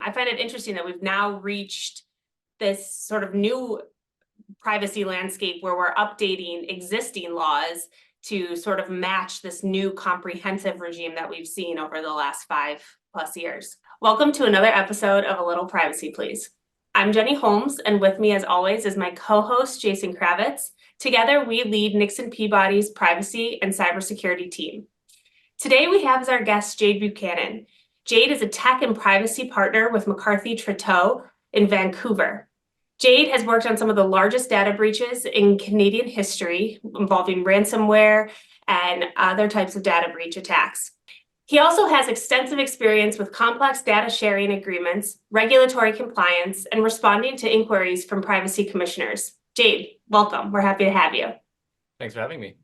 I find it interesting that we've now reached this sort of new privacy landscape where we're updating existing laws to sort of match this new comprehensive regime that we've seen over the last 5+ years. Welcome to another episode of A Little Privacy, Please. I'm Jenny Holmes, and with me as always is my co-host Jason Kravitz. Together, we lead Nixon Peabody's privacy and cybersecurity team. Today, we have as our guest Jade Buchanan. Jade is a tech and privacy partner with McCarthy Tétrault in Vancouver. Jade has worked on some of the largest data breaches in Canadian history involving ransomware and other types of data breach attacks. He also has extensive experience with complex data sharing agreements, regulatory compliance, and responding to inquiries from privacy commissioners. Jade, welcome. We're happy to have you. Thanks for having me.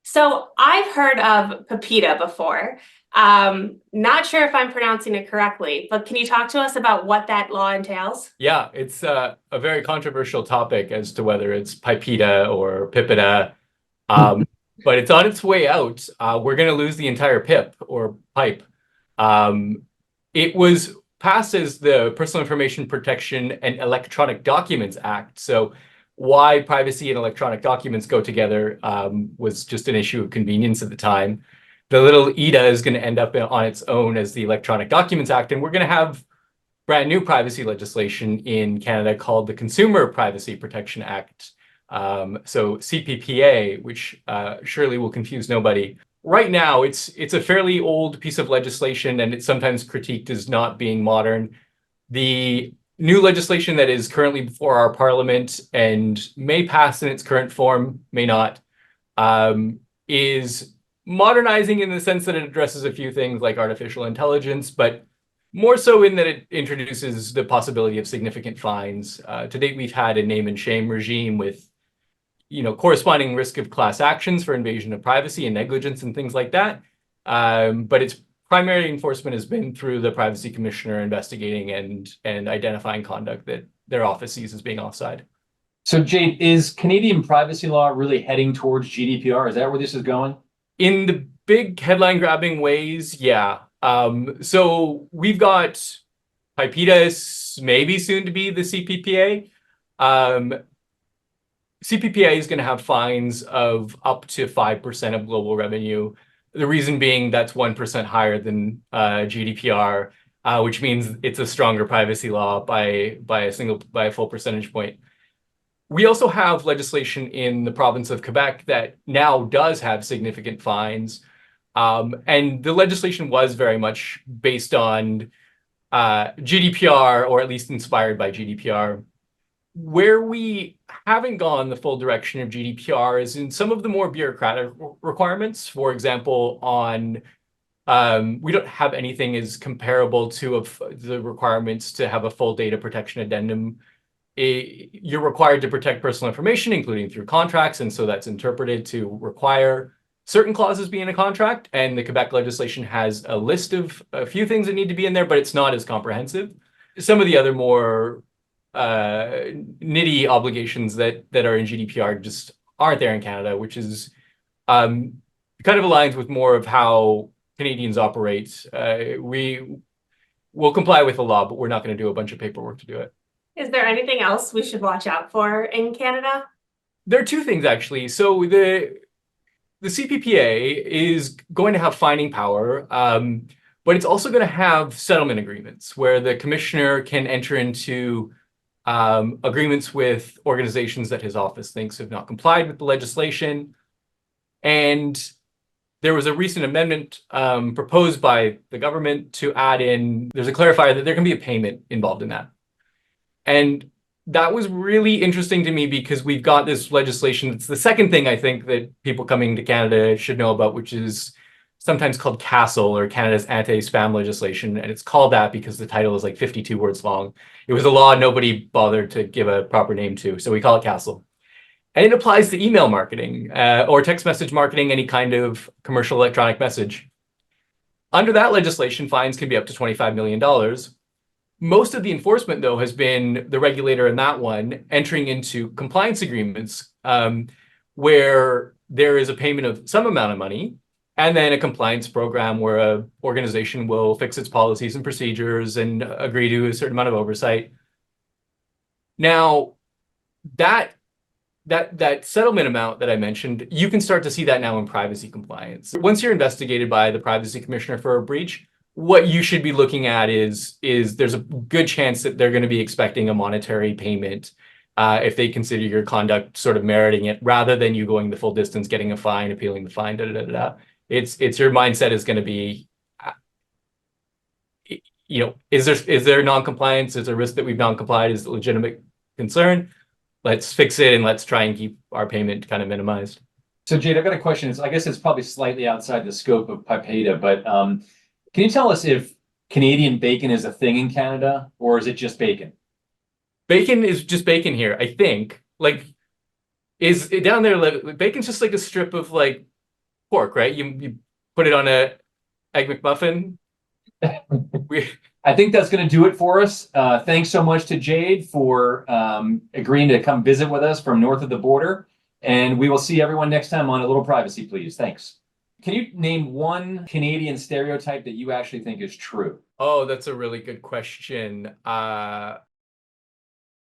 So I've heard of PIPEDA before. Not sure if I'm pronouncing it correctly, but can you talk to us about what that law entails? Yeah, it's a very controversial topic as to whether it's PIPEDA or PIPEDA, but it's on its way out. We're going to lose the entire PIP or PIPE. It was passed as the Personal Information Protection and Electronic Documents Act. So why privacy and electronic documents go together was just an issue of convenience at the time. The little EDA is going to end up on its own as the Electronic Documents Act, and we're going to have brand new privacy legislation in Canada called the Consumer Privacy Protection Act, so CPPA, which surely will confuse nobody. Right now, it's a fairly old piece of legislation, and it's sometimes critiqued as not being modern. The new legislation that is currently before our parliament and may pass in its current form, may not, is modernizing in the sense that it addresses a few things like artificial intelligence, but more so in that it introduces the possibility of significant fines. To date, we've had a name and shame regime with, corresponding risk of class actions for invasion of privacy and negligence and things like that. But its primary enforcement has been through the privacy commissioner investigating and identifying conduct that their office sees as being offside. So Jade, is Canadian privacy law really heading towards GDPR? Is that where this is going? In the big headline grabbing ways, yeah. So we've got PIPEDA, maybe soon to be the CPPA. CPPA is going to have fines of up to 5% of global revenue. The reason being that's 1% higher than GDPR, which means it's a stronger privacy law by a full percentage point. We also have legislation in the province of Quebec that now does have significant fines. And the legislation was very much based on GDPR, or at least inspired by GDPR. Where we haven't gone the full direction of GDPR is in some of the more bureaucratic requirements. For example, we don't have anything as comparable to the requirements to have a full data protection addendum. You're required to protect personal information, including through contracts, and so that's interpreted to require certain clauses be in a contract, and the Quebec legislation has a list of a few things that need to be in there, but it's not as comprehensive. Some of the other more nitty obligations that are in GDPR just aren't there in Canada, which is kind of aligns with more of how Canadians operate. We will comply with the law, but we're not going to do a bunch of paperwork to do it. Is there anything else we should watch out for in Canada? There are two things, actually. So the CPPA is going to have fining power, but it's also going to have settlement agreements where the commissioner can enter into agreements with organizations that his office thinks have not complied with the legislation. And there was a recent amendment proposed by the government to add in, there's a clarifier that there can be a payment involved in that. And that was really interesting to me because we've got this legislation. It's the second thing I think that people coming to Canada should know about, which is sometimes called CASL, or Canada's anti-spam legislation. And it's called that because the title is like 52 words long. It was a law nobody bothered to give a proper name to, so we call it CASL. And it applies to email marketing or text message marketing, any kind of commercial electronic message. Under that legislation, fines can be up to $25 million. Most of the enforcement, though, has been the regulator in that one entering into compliance agreements where there is a payment of some amount of money, and then a compliance program where a organization will fix its policies and procedures and agree to a certain amount of oversight. Now, that settlement amount that I mentioned, you can start to see that now in privacy compliance. Once you're investigated by the privacy commissioner for a breach, what you should be looking at is there's a good chance that they're going to be expecting a monetary payment if they consider your conduct sort of meriting it, rather than you going the full distance, getting a fine, appealing the fine, It's your mindset is going to be, is there non-compliance? Is there a risk that we've non-complied? Is it a legitimate concern? Let's fix it and let's try and keep our payment kind of minimized. So Jade, I've got a question. I guess it's probably slightly outside the scope of PIPEDA, but can you tell us if Canadian bacon is a thing in Canada, or is it just bacon? Bacon is just bacon here, I think. Like, is it down there? Like, bacon's just like a strip of like pork, right? You put it on a egg McMuffin. I think that's going to do it for us. Thanks so much to Jade for agreeing to come visit with us from north of the border. And we will see everyone next time on A Little Privacy, Please. Thanks. Can you name one Canadian stereotype that you actually think is true? Oh, that's a really good question.